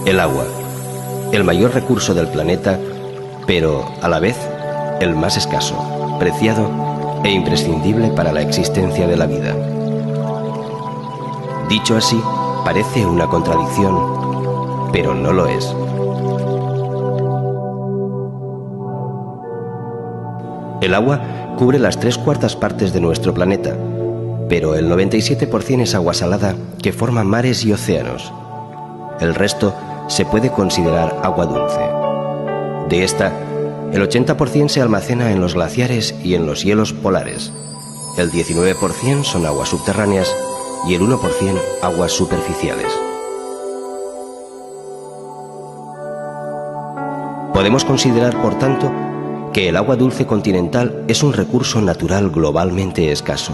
El agua, el mayor recurso del planeta, pero a la vez el más escaso, preciado e imprescindible para la existencia de la vida. Dicho así, parece una contradicción, pero no lo es. El agua cubre las 3/4 partes de nuestro planeta, pero el 97% es agua salada que forma mares y océanos. El resto se puede considerar agua dulce. De esta, el 80% se almacena en los glaciares y en los hielos polares. El 19% son aguas subterráneas y el 1% aguas superficiales. Podemos considerar, por tanto, que el agua dulce continental es un recurso natural globalmente escaso.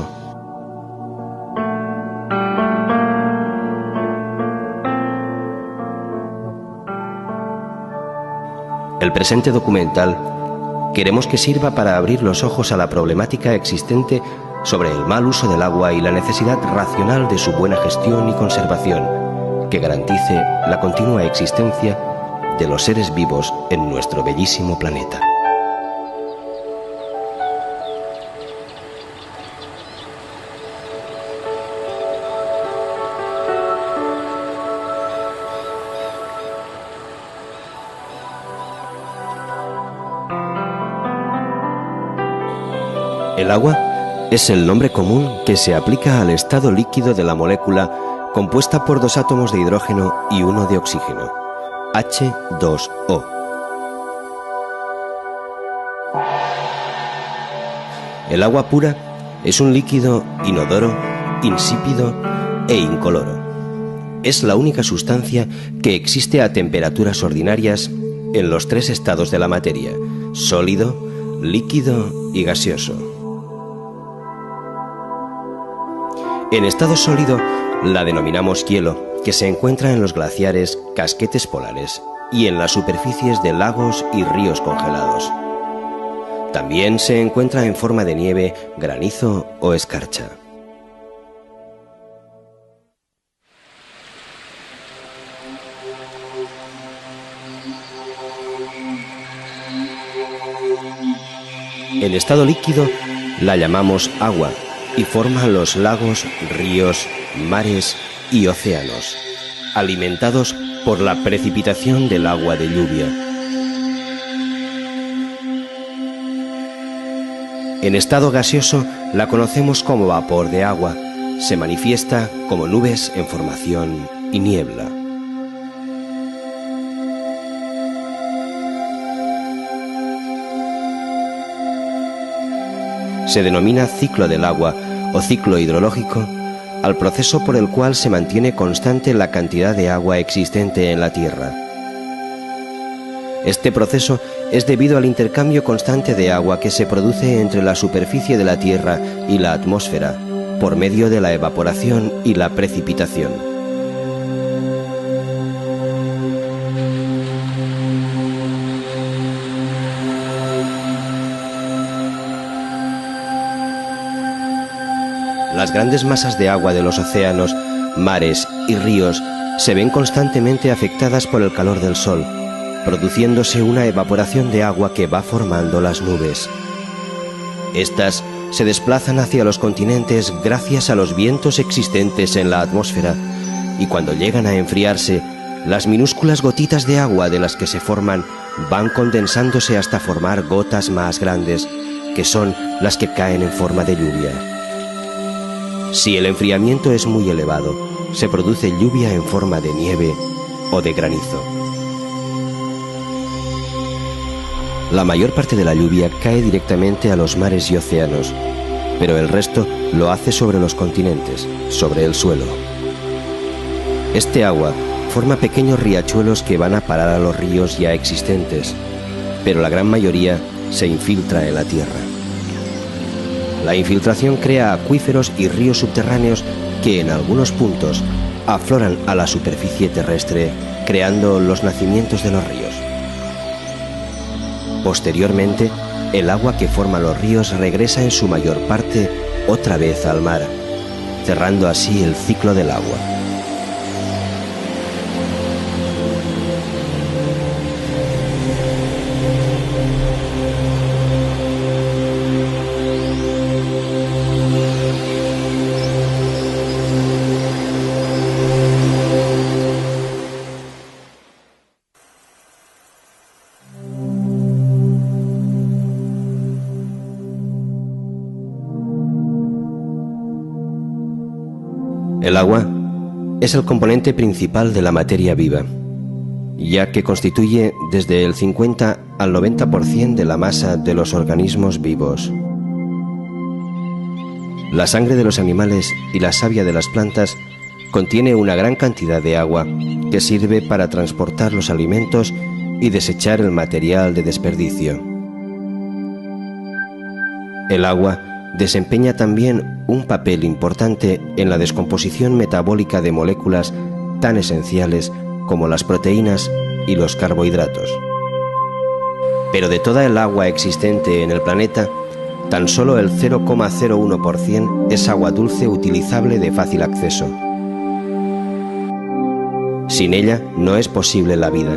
El presente documental queremos que sirva para abrir los ojos a la problemática existente sobre el mal uso del agua y la necesidad racional de su buena gestión y conservación, que garantice la continua existencia de los seres vivos en nuestro bellísimo planeta. El agua es el nombre común que se aplica al estado líquido de la molécula compuesta por 2 átomos de hidrógeno y 1 de oxígeno, H2O. El agua pura es un líquido inodoro, insípido e incoloro. Es la única sustancia que existe a temperaturas ordinarias en los 3 estados de la materia: sólido, líquido y gaseoso. En estado sólido la denominamos hielo, que se encuentra en los glaciares, casquetes polares y en las superficies de lagos y ríos congelados. También se encuentra en forma de nieve, granizo o escarcha. En estado líquido La llamamos agua y forma los lagos, ríos, mares y océanos, alimentados por la precipitación del agua de lluvia. En estado gaseoso la conocemos como vapor de agua. Se manifiesta como nubes en formación y niebla. Se denomina ciclo del agua o ciclo hidrológico al proceso por el cual se mantiene constante la cantidad de agua existente en la Tierra. Este proceso es debido al intercambio constante de agua que se produce entre la superficie de la Tierra y la atmósfera, por medio de la evaporación y la precipitación. Las grandes masas de agua de los océanos, mares y ríos se ven constantemente afectadas por el calor del sol, produciéndose una evaporación de agua que va formando las nubes. Estas se desplazan hacia los continentes gracias a los vientos existentes en la atmósfera, y cuando llegan a enfriarse, las minúsculas gotitas de agua de las que se forman van condensándose hasta formar gotas más grandes, que son las que caen en forma de lluvia. Si el enfriamiento es muy elevado, se produce lluvia en forma de nieve o de granizo. La mayor parte de la lluvia cae directamente a los mares y océanos, pero el resto lo hace sobre los continentes, sobre el suelo. Este agua forma pequeños riachuelos que van a parar a los ríos ya existentes, pero la gran mayoría se infiltra en la tierra. La infiltración crea acuíferos y ríos subterráneos que en algunos puntos afloran a la superficie terrestre, creando los nacimientos de los ríos. Posteriormente, el agua que forma los ríos regresa en su mayor parte otra vez al mar, cerrando así el ciclo del agua. El agua es el componente principal de la materia viva, ya que constituye desde el 50 al 90% de la masa de los organismos vivos. La sangre de los animales y la savia de las plantas contiene una gran cantidad de agua que sirve para transportar los alimentos y desechar el material de desperdicio. El agua desempeña también un papel importante en la descomposición metabólica de moléculas tan esenciales como las proteínas y los carbohidratos. Pero de toda el agua existente en el planeta, tan solo el 0,01% es agua dulce utilizable de fácil acceso. Sin ella no es posible la vida.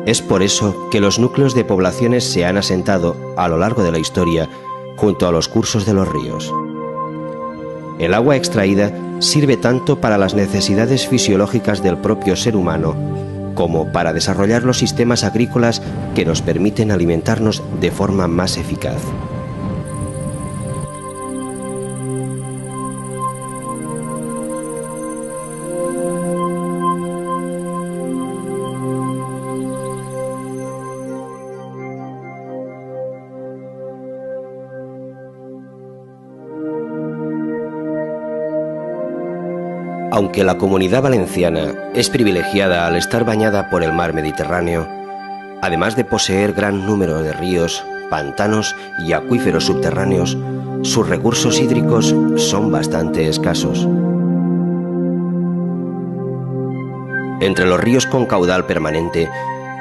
Es por eso que los núcleos de poblaciones se han asentado a lo largo de la historia junto a los cursos de los ríos. El agua extraída sirve tanto para las necesidades fisiológicas del propio ser humano como para desarrollar los sistemas agrícolas que nos permiten alimentarnos de forma más eficaz. Aunque la Comunidad Valenciana es privilegiada al estar bañada por el mar Mediterráneo, además de poseer gran número de ríos, pantanos y acuíferos subterráneos, sus recursos hídricos son bastante escasos. Entre los ríos con caudal permanente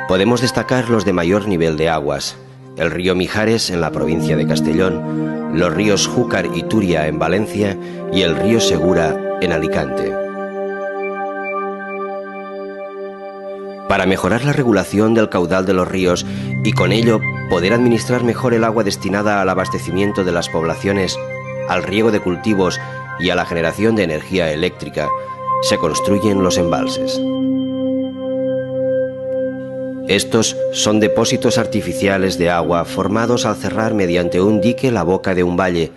podemos destacar los de mayor nivel de aguas: el río Mijares en la provincia de Castellón, los ríos Júcar y Turia en Valencia y el río Segura en Alicante. Para mejorar la regulación del caudal de los ríos y con ello poder administrar mejor el agua destinada al abastecimiento de las poblaciones, al riego de cultivos y a la generación de energía eléctrica, se construyen los embalses. Estos son depósitos artificiales de agua formados al cerrar mediante un dique la boca de un valle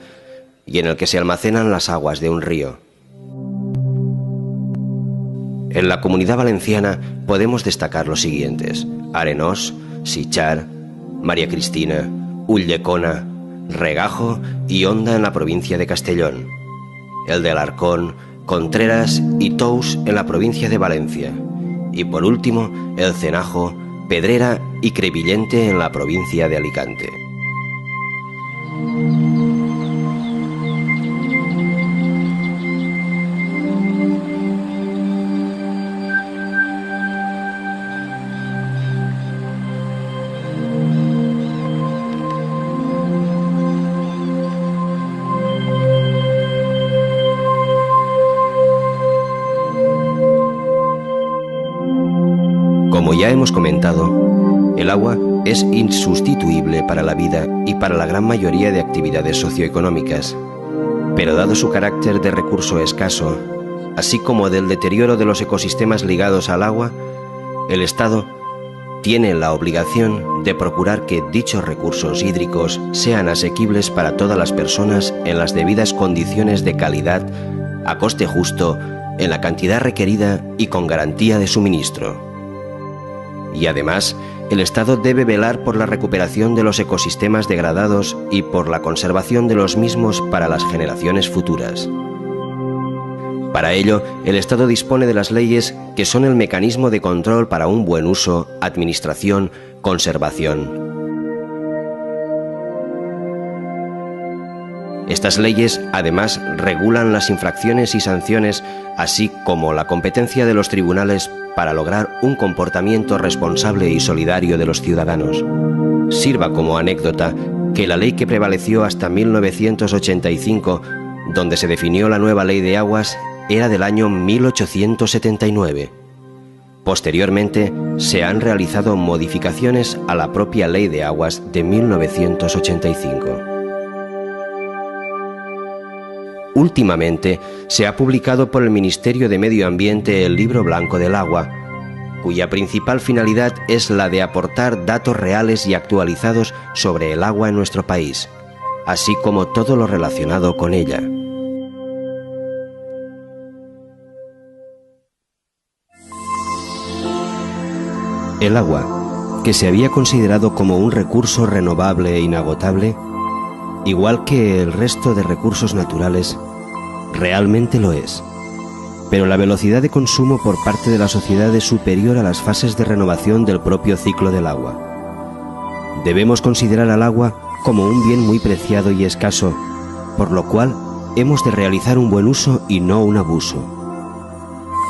y en el que se almacenan las aguas de un río. En la Comunidad Valenciana podemos destacar los siguientes: Arenós, Sitjar, María Cristina, Ulldecona, Regajo y Onda en la provincia de Castellón, el de Alarcón, Contreras y Tous en la provincia de Valencia, y por último el Cenajo, Pedrera y Crevillente en la provincia de Alicante. Como ya hemos comentado, el agua es insustituible para la vida y para la gran mayoría de actividades socioeconómicas, pero dado su carácter de recurso escaso, así como del deterioro de los ecosistemas ligados al agua, el Estado tiene la obligación de procurar que dichos recursos hídricos sean asequibles para todas las personas en las debidas condiciones de calidad, a coste justo, en la cantidad requerida y con garantía de suministro. Y además, el Estado debe velar por la recuperación de los ecosistemas degradados y por la conservación de los mismos para las generaciones futuras. Para ello, el Estado dispone de las leyes que son el mecanismo de control para un buen uso, administración, conservación. Estas leyes, además, regulan las infracciones y sanciones, así como la competencia de los tribunales para lograr un comportamiento responsable y solidario de los ciudadanos. Sirva como anécdota que la ley que prevaleció hasta 1985, donde se definió la nueva Ley de Aguas, era del año 1879. Posteriormente, se han realizado modificaciones a la propia Ley de Aguas de 1985. Últimamente se ha publicado por el Ministerio de Medio Ambiente el Libro Blanco del Agua, cuya principal finalidad es la de aportar datos reales y actualizados sobre el agua en nuestro país, así como todo lo relacionado con ella. El agua, que se había considerado como un recurso renovable e inagotable, igual que el resto de recursos naturales, realmente lo es. Pero la velocidad de consumo por parte de la sociedad es superior a las fases de renovación del propio ciclo del agua. Debemos considerar al agua como un bien muy preciado y escaso, por lo cual hemos de realizar un buen uso y no un abuso.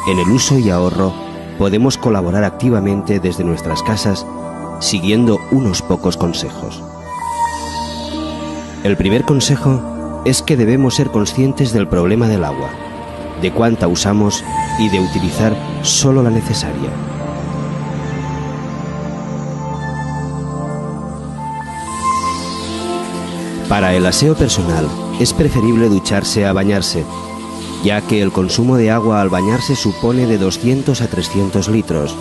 En el uso y ahorro podemos colaborar activamente desde nuestras casas, siguiendo unos pocos consejos. El primer consejo es que debemos ser conscientes del problema del agua, de cuánta usamos y de utilizar solo la necesaria. Para el aseo personal es preferible ducharse a bañarse, ya que el consumo de agua al bañarse supone de 200 a 300 litros,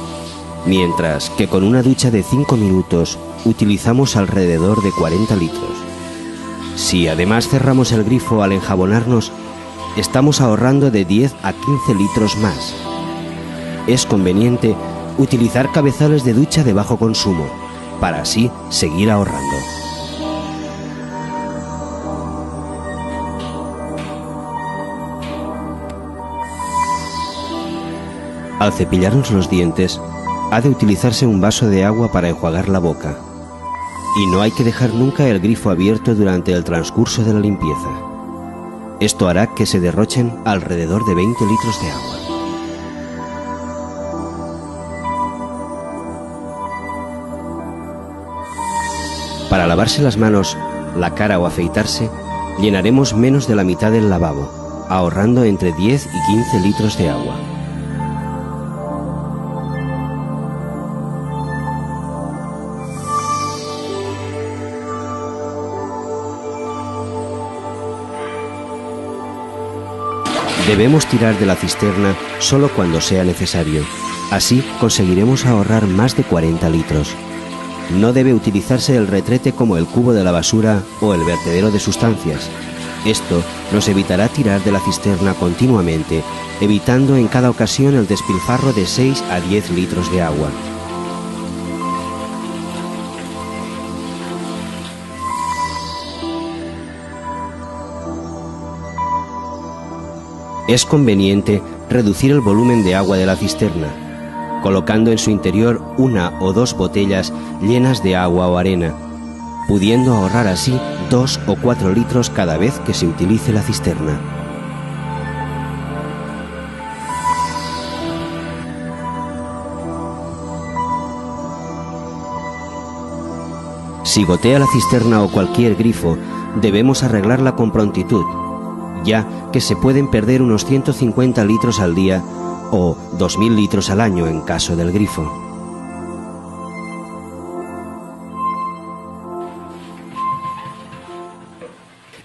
mientras que con una ducha de 5 minutos utilizamos alrededor de 40 litros. Si además cerramos el grifo al enjabonarnos, estamos ahorrando de 10 a 15 litros más. Es conveniente utilizar cabezales de ducha de bajo consumo, para así seguir ahorrando. Al cepillarnos los dientes, ha de utilizarse un vaso de agua para enjuagar la boca. Y no hay que dejar nunca el grifo abierto durante el transcurso de la limpieza. Esto hará que se derrochen alrededor de 20 litros de agua. Para lavarse las manos, la cara o afeitarse, llenaremos menos de la mitad del lavabo, ahorrando entre 10 y 15 litros de agua. Debemos tirar de la cisterna solo cuando sea necesario. Así conseguiremos ahorrar más de 40 litros. No debe utilizarse el retrete como el cubo de la basura o el vertedero de sustancias. Esto nos evitará tirar de la cisterna continuamente, evitando en cada ocasión el despilfarro de 6 a 10 litros de agua. Es conveniente reducir el volumen de agua de la cisterna, colocando en su interior 1 o 2 botellas llenas de agua o arena, pudiendo ahorrar así 2 o 4 litros cada vez que se utilice la cisterna. Si gotea la cisterna o cualquier grifo, debemos arreglarla con prontitud, ya que se pueden perder unos 150 litros al día o 2000 litros al año en caso del grifo.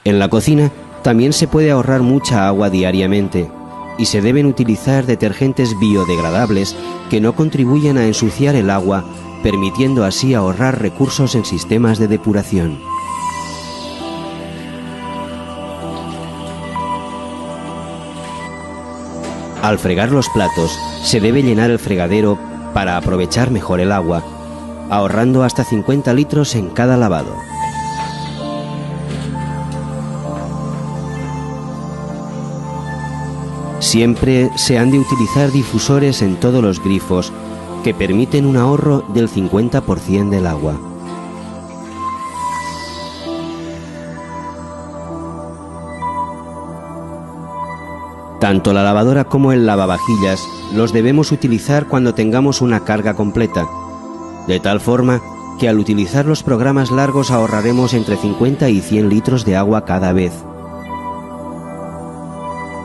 En la cocina también se puede ahorrar mucha agua diariamente y se deben utilizar detergentes biodegradables que no contribuyan a ensuciar el agua, permitiendo así ahorrar recursos en sistemas de depuración. Al fregar los platos, se debe llenar el fregadero para aprovechar mejor el agua, ahorrando hasta 50 litros en cada lavado. Siempre se han de utilizar difusores en todos los grifos que permiten un ahorro del 50% del agua. Tanto la lavadora como el lavavajillas los debemos utilizar cuando tengamos una carga completa, de tal forma que al utilizar los programas largos ahorraremos entre 50 y 100 litros de agua cada vez.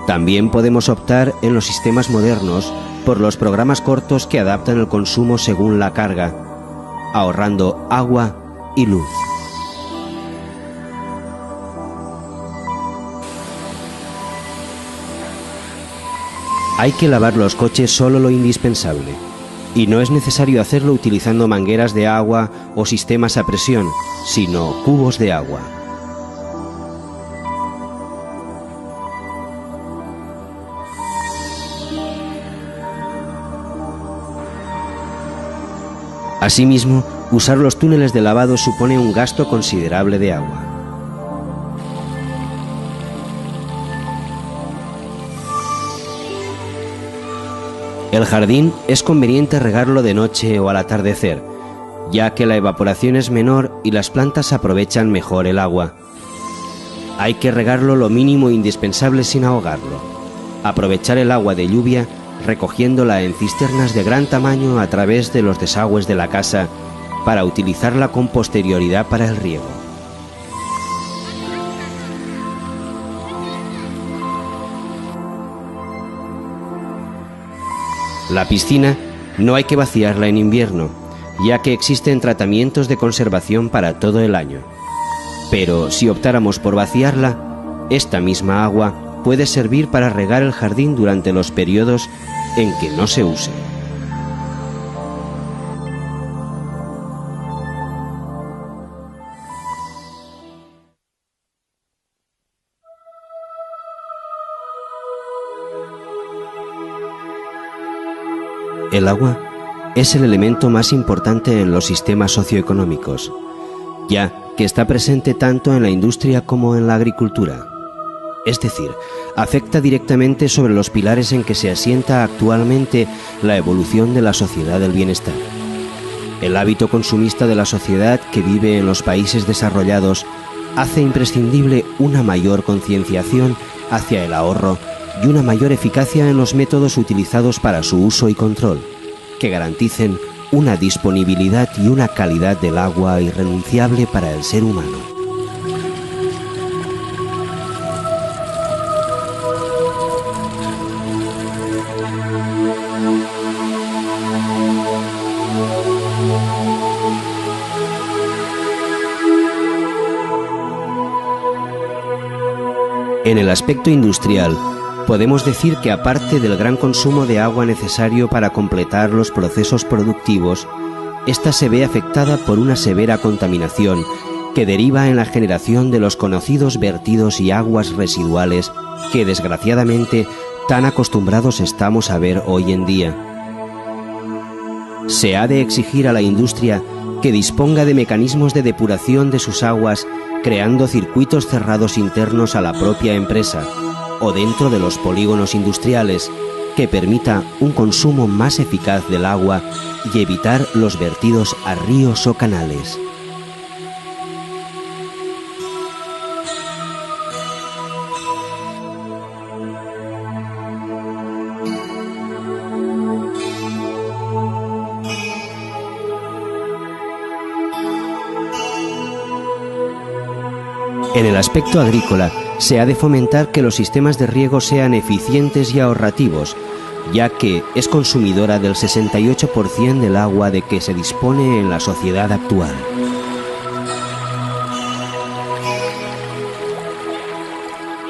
También podemos optar en los sistemas modernos por los programas cortos que adaptan el consumo según la carga, ahorrando agua y luz. Hay que lavar los coches solo lo indispensable, y no es necesario hacerlo utilizando mangueras de agua o sistemas a presión, sino cubos de agua. Asimismo, usar los túneles de lavado supone un gasto considerable de agua. El jardín es conveniente regarlo de noche o al atardecer, ya que la evaporación es menor y las plantas aprovechan mejor el agua. Hay que regarlo lo mínimo indispensable sin ahogarlo. Aprovechar el agua de lluvia recogiéndola en cisternas de gran tamaño a través de los desagües de la casa para utilizarla con posterioridad para el riego. La piscina no hay que vaciarla en invierno, ya que existen tratamientos de conservación para todo el año. Pero si optáramos por vaciarla, esta misma agua puede servir para regar el jardín durante los periodos en que no se use. El agua es el elemento más importante en los sistemas socioeconómicos, ya que está presente tanto en la industria como en la agricultura. Es decir, afecta directamente sobre los pilares en que se asienta actualmente la evolución de la sociedad del bienestar. El hábito consumista de la sociedad que vive en los países desarrollados hace imprescindible una mayor concienciación hacia el ahorro y una mayor eficacia en los métodos utilizados para su uso y control, que garanticen una disponibilidad y una calidad del agua irrenunciable para el ser humano. En el aspecto industrial, podemos decir que aparte del gran consumo de agua necesario para completar los procesos productivos, ésta se ve afectada por una severa contaminación que deriva en la generación de los conocidos vertidos y aguas residuales que desgraciadamente tan acostumbrados estamos a ver hoy en día. Se ha de exigir a la industria que disponga de mecanismos de depuración de sus aguas, creando circuitos cerrados internos a la propia empresa o dentro de los polígonos industriales, que permita un consumo más eficaz del agua y evitar los vertidos a ríos o canales. En el aspecto agrícola, se ha de fomentar que los sistemas de riego sean eficientes y ahorrativos, ya que es consumidora del 68% del agua de que se dispone en la sociedad actual.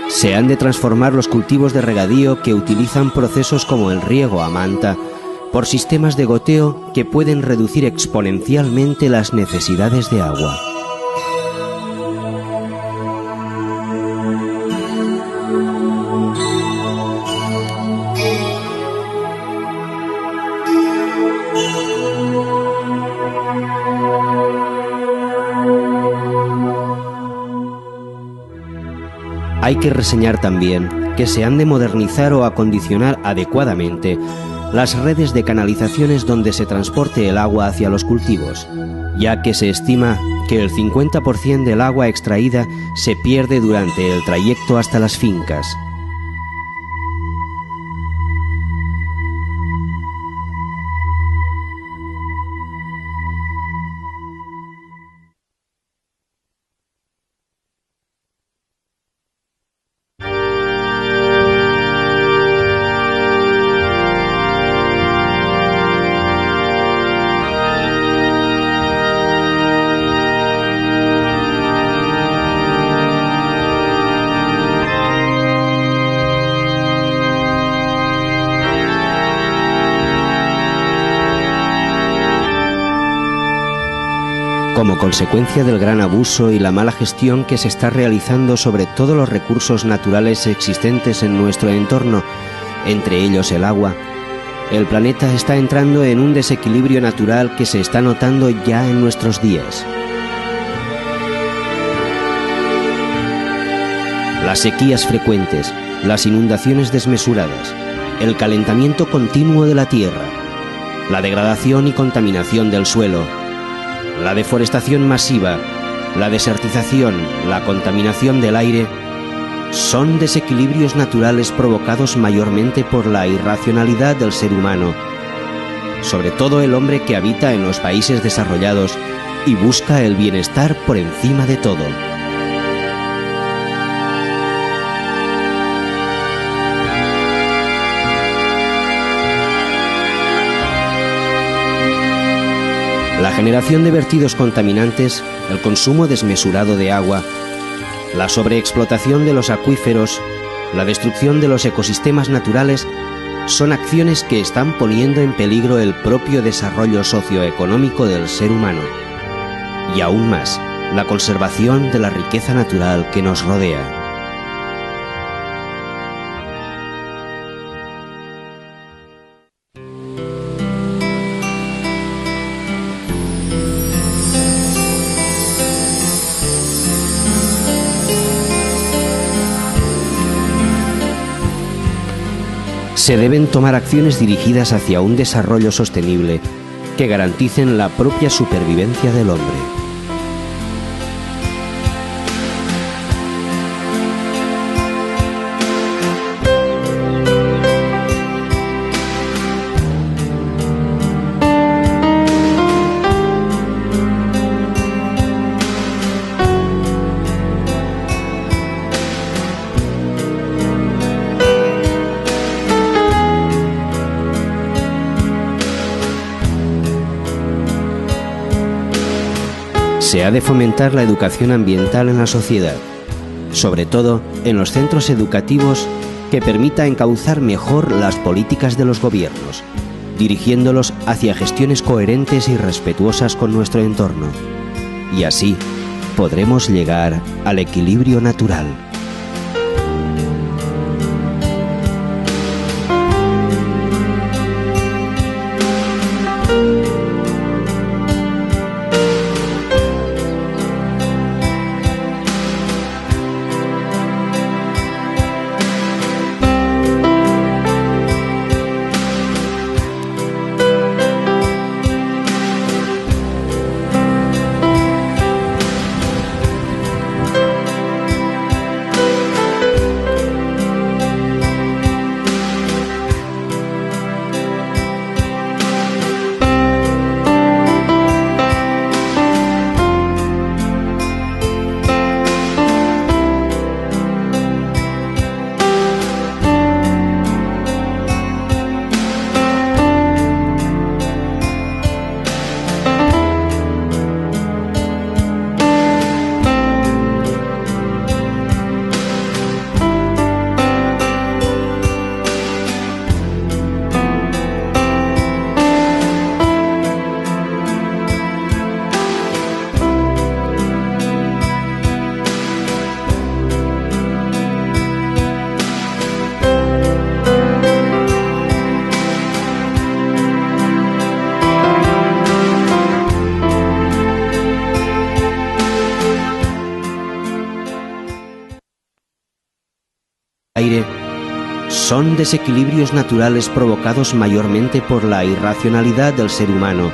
Se han de transformar los cultivos de regadío que utilizan procesos como el riego a manta por sistemas de goteo que pueden reducir exponencialmente las necesidades de agua. Hay que reseñar también que se han de modernizar o acondicionar adecuadamente las redes de canalizaciones donde se transporte el agua hacia los cultivos, ya que se estima que el 50% del agua extraída se pierde durante el trayecto hasta las fincas. Como consecuencia del gran abuso y la mala gestión que se está realizando sobre todos los recursos naturales existentes en nuestro entorno, entre ellos el agua, el planeta está entrando en un desequilibrio natural que se está notando ya en nuestros días. Las sequías frecuentes, las inundaciones desmesuradas, el calentamiento continuo de la tierra, la degradación y contaminación del suelo, la deforestación masiva, la desertización, la contaminación del aire, son desequilibrios naturales provocados mayormente por la irracionalidad del ser humano, sobre todo el hombre que habita en los países desarrollados y busca el bienestar por encima de todo. La generación de vertidos contaminantes, el consumo desmesurado de agua, la sobreexplotación de los acuíferos, la destrucción de los ecosistemas naturales son acciones que están poniendo en peligro el propio desarrollo socioeconómico del ser humano y aún más, la conservación de la riqueza natural que nos rodea. Se deben tomar acciones dirigidas hacia un desarrollo sostenible que garanticen la propia supervivencia del hombre. Se ha de fomentar la educación ambiental en la sociedad, sobre todo en los centros educativos que permita encauzar mejor las políticas de los gobiernos, dirigiéndolos hacia gestiones coherentes y respetuosas con nuestro entorno. Y así podremos llegar al equilibrio natural. Aire son desequilibrios naturales provocados mayormente por la irracionalidad del ser humano,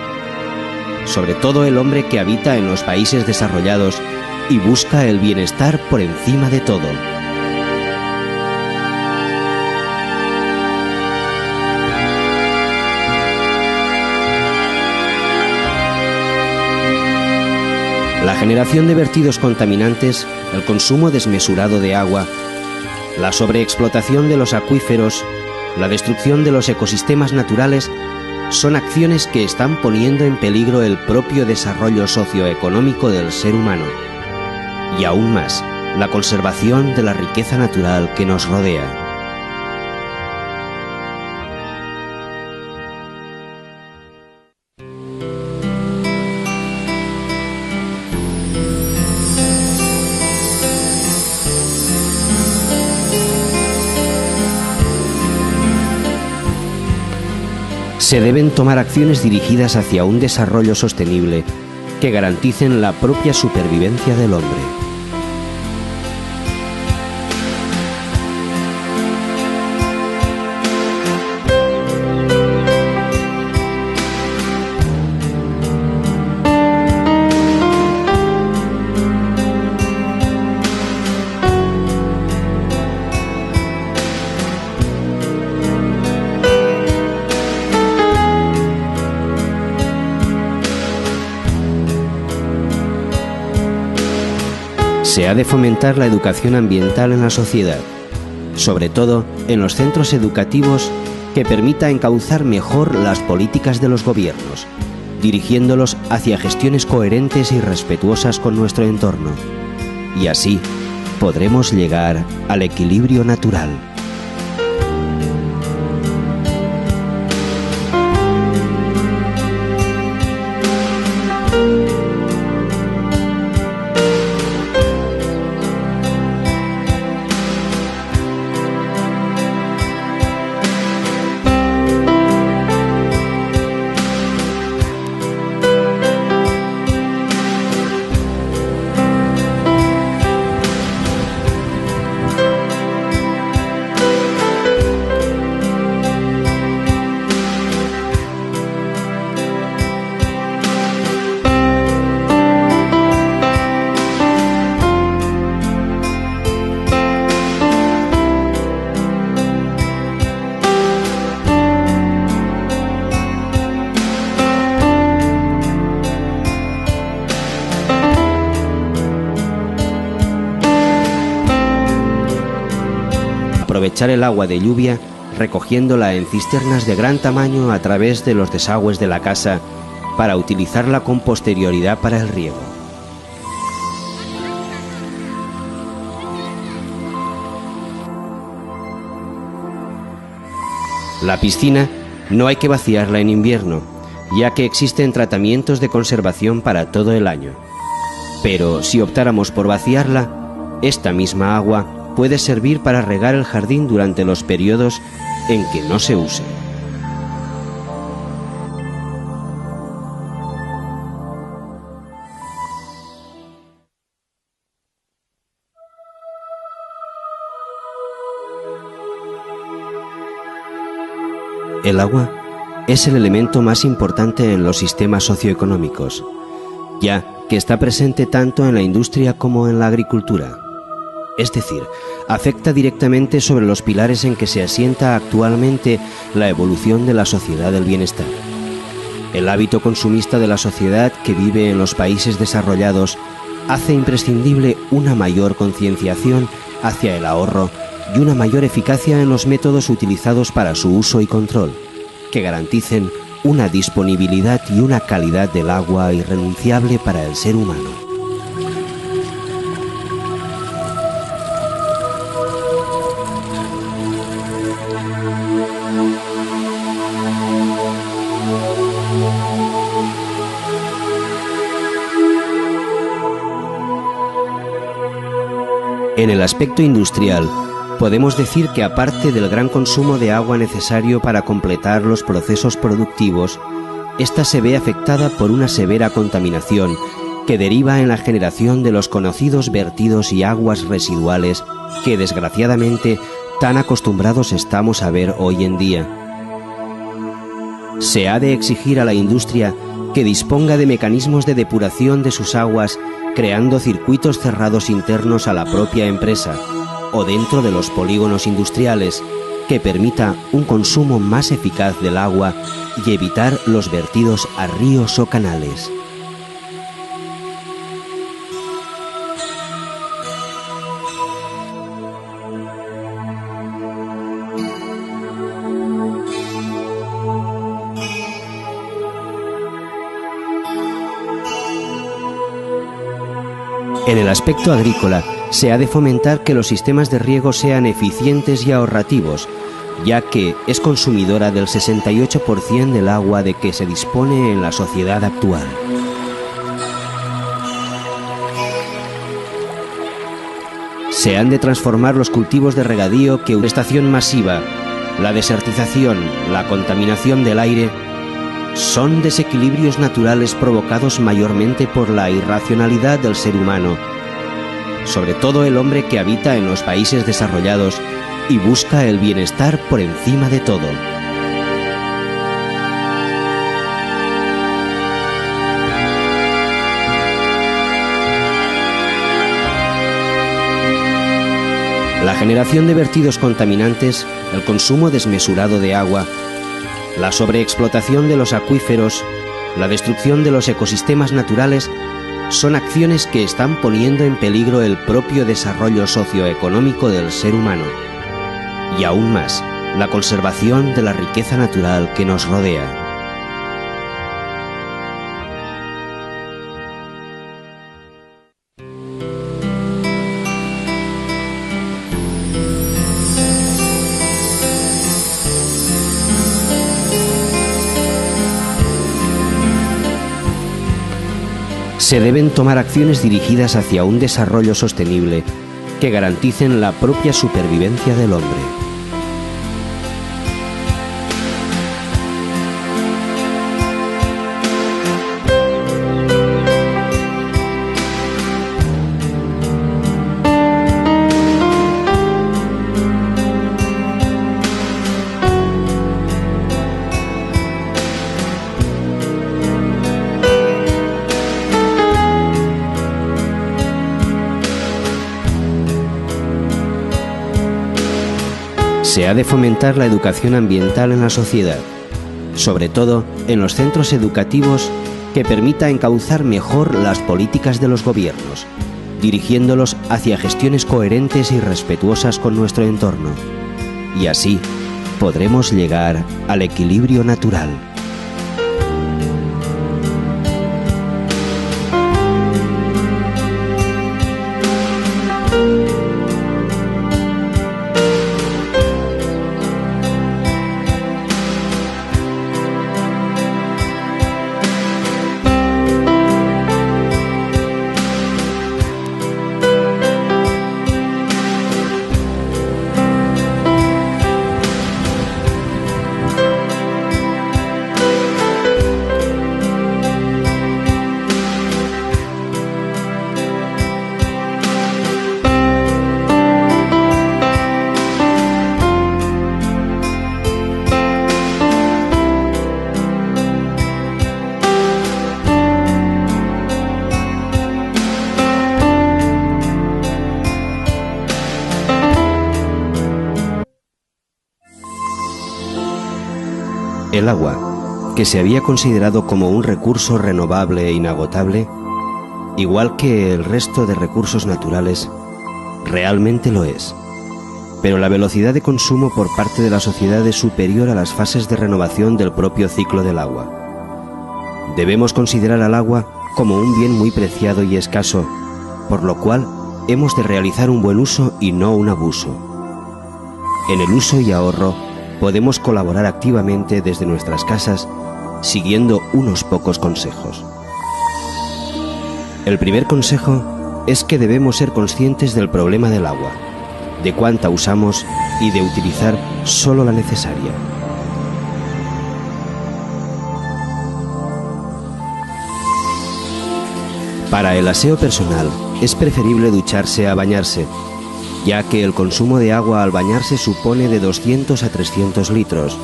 sobre todo el hombre que habita en los países desarrollados y busca el bienestar por encima de todo. La generación de vertidos contaminantes, el consumo desmesurado de agua, la sobreexplotación de los acuíferos, la destrucción de los ecosistemas naturales son acciones que están poniendo en peligro el propio desarrollo socioeconómico del ser humano y aún más la conservación de la riqueza natural que nos rodea. Se deben tomar acciones dirigidas hacia un desarrollo sostenible que garanticen la propia supervivencia del hombre. Se ha de fomentar la educación ambiental en la sociedad, sobre todo en los centros educativos, que permita encauzar mejor las políticas de los gobiernos, dirigiéndolos hacia gestiones coherentes y respetuosas con nuestro entorno. Y así podremos llegar al equilibrio natural. Aprovechar el agua de lluvia recogiéndola en cisternas de gran tamaño a través de los desagües de la casa para utilizarla con posterioridad para el riego. La piscina no hay que vaciarla en invierno, ya que existen tratamientos de conservación para todo el año. Pero si optáramos por vaciarla, esta misma agua puede servir para regar el jardín durante los periodos en que no se use. El agua es el elemento más importante en los sistemas socioeconómicos, ya que está presente tanto en la industria como en la agricultura. Es decir, afecta directamente sobre los pilares en que se asienta actualmente la evolución de la sociedad del bienestar. El hábito consumista de la sociedad que vive en los países desarrollados hace imprescindible una mayor concienciación hacia el ahorro y una mayor eficacia en los métodos utilizados para su uso y control, que garanticen una disponibilidad y una calidad del agua irrenunciable para el ser humano. En el aspecto industrial, podemos decir que aparte del gran consumo de agua necesario para completar los procesos productivos, ésta se ve afectada por una severa contaminación que deriva en la generación de los conocidos vertidos y aguas residuales que desgraciadamente tan acostumbrados estamos a ver hoy en día. Se ha de exigir a la industria que disponga de mecanismos de depuración de sus aguas, creando circuitos cerrados internos a la propia empresa o dentro de los polígonos industriales, que permita un consumo más eficaz del agua y evitar los vertidos a ríos o canales. En el aspecto agrícola, se ha de fomentar que los sistemas de riego sean eficientes y ahorrativos, ya que es consumidora del 68% del agua de que se dispone en la sociedad actual. Se han de transformar los cultivos de regadío que una estación masiva, la desertización, la contaminación del aire, son desequilibrios naturales provocados mayormente por la irracionalidad del ser humano, sobre todo el hombre que habita en los países desarrollados y busca el bienestar por encima de todo. La generación de vertidos contaminantes, el consumo desmesurado de agua, la sobreexplotación de los acuíferos, la destrucción de los ecosistemas naturales son acciones que están poniendo en peligro el propio desarrollo socioeconómico del ser humano y aún más, la conservación de la riqueza natural que nos rodea. Se deben tomar acciones dirigidas hacia un desarrollo sostenible que garanticen la propia supervivencia del hombre. Se ha de fomentar la educación ambiental en la sociedad, sobre todo en los centros educativos, que permita encauzar mejor las políticas de los gobiernos, dirigiéndolos hacia gestiones coherentes y respetuosas con nuestro entorno. Y así podremos llegar al equilibrio natural. El agua, que se había considerado como un recurso renovable e inagotable, igual que el resto de recursos naturales, realmente lo es. Pero la velocidad de consumo por parte de la sociedad es superior a las fases de renovación del propio ciclo del agua. Debemos considerar al agua como un bien muy preciado y escaso, por lo cual hemos de realizar un buen uso y no un abuso. En el uso y ahorro podemos colaborar activamente desde nuestras casas, siguiendo unos pocos consejos. El primer consejo es que debemos ser conscientes del problema del agua, de cuánta usamos y de utilizar solo la necesaria. Para el aseo personal es preferible ducharse a bañarse, ya que el consumo de agua al bañarse supone de 200 a 300 litros,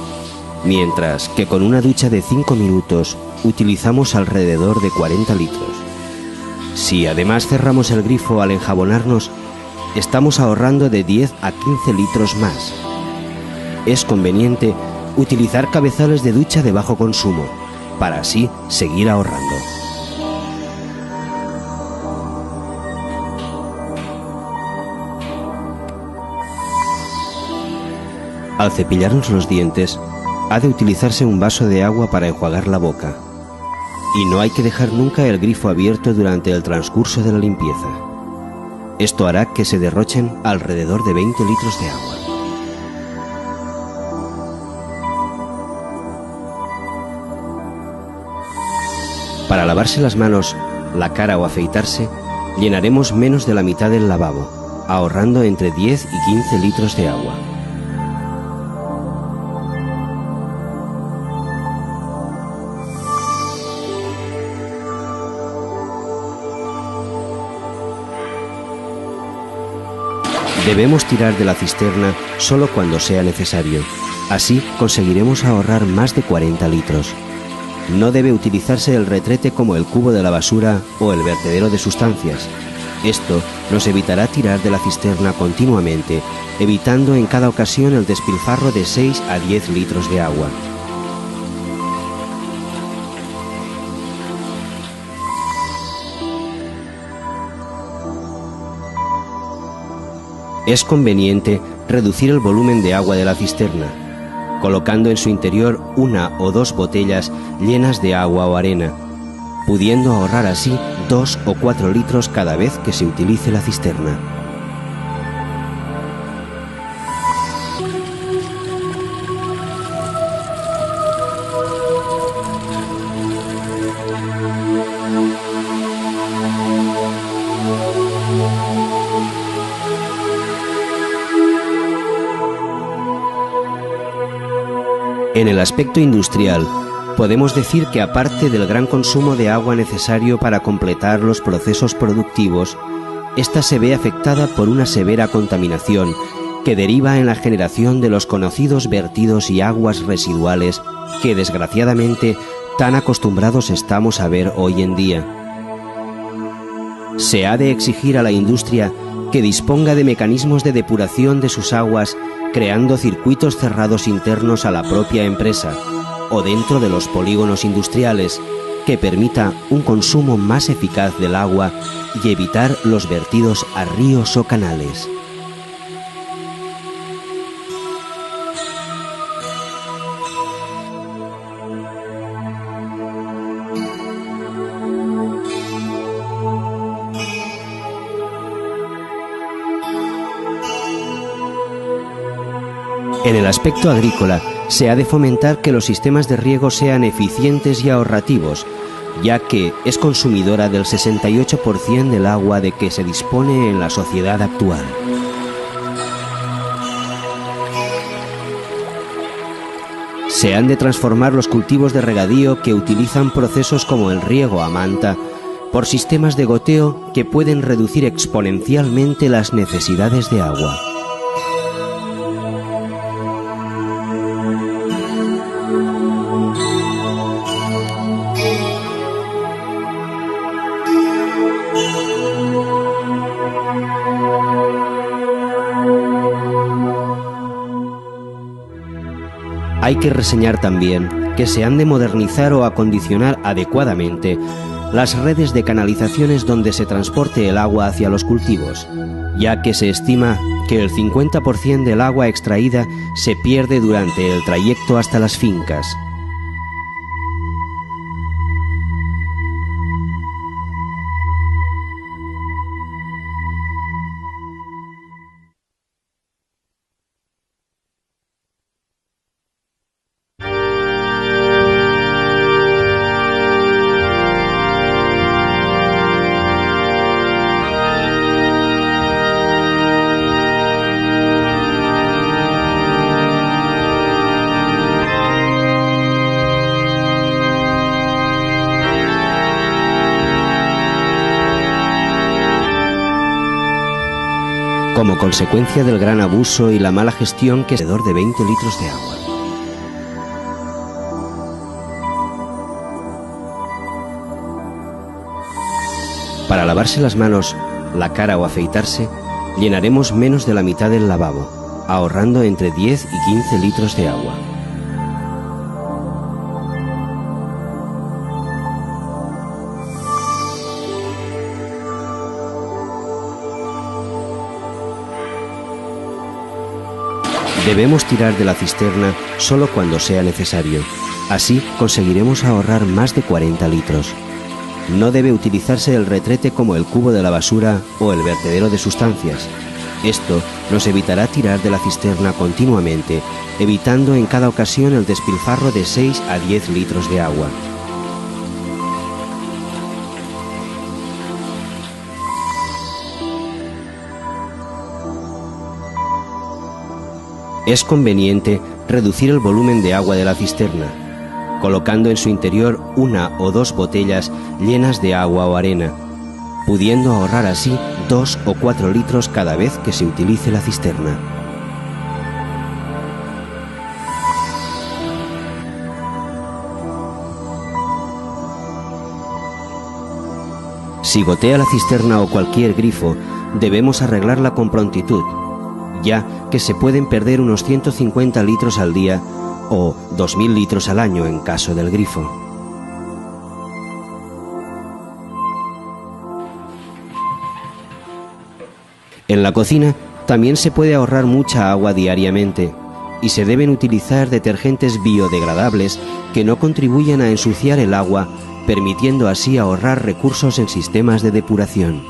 mientras que con una ducha de 5 minutos utilizamos alrededor de 40 litros. Si además cerramos el grifo al enjabonarnos, estamos ahorrando de 10 a 15 litros más. Es conveniente utilizar cabezales de ducha de bajo consumo, para así seguir ahorrando. Al cepillarnos los dientes, ha de utilizarse un vaso de agua para enjuagar la boca, y no hay que dejar nunca el grifo abierto durante el transcurso de la limpieza. Esto hará que se derrochen alrededor de 20 litros de agua. Para lavarse las manos, la cara o afeitarse, llenaremos menos de la mitad del lavabo, ahorrando entre 10 y 15 litros de agua. Debemos tirar de la cisterna solo cuando sea necesario. Así conseguiremos ahorrar más de 40 litros. No debe utilizarse el retrete como el cubo de la basura o el vertedero de sustancias. Esto nos evitará tirar de la cisterna continuamente, evitando en cada ocasión el despilfarro de 6 a 10 litros de agua. Es conveniente reducir el volumen de agua de la cisterna, colocando en su interior una o dos botellas llenas de agua o arena, pudiendo ahorrar así 2 o 4 litros cada vez que se utilice la cisterna. En el aspecto industrial, podemos decir que aparte del gran consumo de agua necesario para completar los procesos productivos, ésta se ve afectada por una severa contaminación que deriva en la generación de los conocidos vertidos y aguas residuales que desgraciadamente tan acostumbrados estamos a ver hoy en día. Se ha de exigir a la industria que disponga de mecanismos de depuración de sus aguas, creando circuitos cerrados internos a la propia empresa o dentro de los polígonos industriales, que permita un consumo más eficaz del agua y evitar los vertidos a ríos o canales. En el aspecto agrícola, se ha de fomentar que los sistemas de riego sean eficientes y ahorrativos, ya que es consumidora del 68% del agua de que se dispone en la sociedad actual. Se han de transformar los cultivos de regadío que utilizan procesos como el riego a manta por sistemas de goteo que pueden reducir exponencialmente las necesidades de agua. Hay que reseñar también que se han de modernizar o acondicionar adecuadamente las redes de canalizaciones donde se transporte el agua hacia los cultivos, ya que se estima que el 50% del agua extraída se pierde durante el trayecto hasta las fincas. Como consecuencia del gran abuso y la mala gestión que es alrededor de 20 litros de agua. Para lavarse las manos, la cara o afeitarse, llenaremos menos de la mitad del lavabo, ahorrando entre 10 y 15 litros de agua. Debemos tirar de la cisterna solo cuando sea necesario. Así conseguiremos ahorrar más de 40 litros. No debe utilizarse el retrete como el cubo de la basura o el vertedero de sustancias. Esto nos evitará tirar de la cisterna continuamente, evitando en cada ocasión el despilfarro de 6 a 10 litros de agua. Es conveniente reducir el volumen de agua de la cisterna, colocando en su interior 1 o 2 botellas llenas de agua o arena, pudiendo ahorrar así 2 o 4 litros cada vez que se utilice la cisterna. Si gotea la cisterna o cualquier grifo, debemos arreglarla con prontitud, ya que se pueden perder unos 150 litros al día o 2000 litros al año en caso del grifo. En la cocina también se puede ahorrar mucha agua diariamente y se deben utilizar detergentes biodegradables que no contribuyan a ensuciar el agua, permitiendo así ahorrar recursos en sistemas de depuración.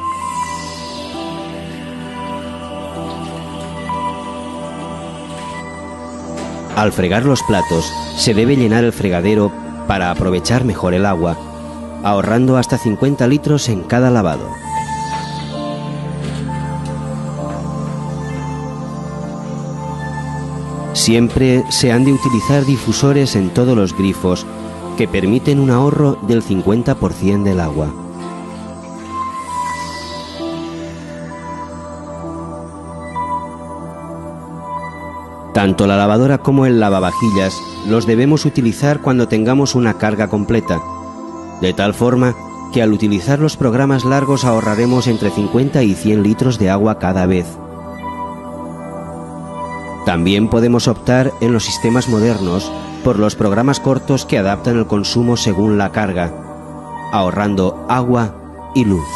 Al fregar los platos, se debe llenar el fregadero para aprovechar mejor el agua, ahorrando hasta 50 litros en cada lavado. Siempre se han de utilizar difusores en todos los grifos que permiten un ahorro del 50% del agua. Tanto la lavadora como el lavavajillas los debemos utilizar cuando tengamos una carga completa, de tal forma que al utilizar los programas largos ahorraremos entre 50 y 100 litros de agua cada vez. También podemos optar en los sistemas modernos por los programas cortos que adaptan el consumo según la carga, ahorrando agua y luz.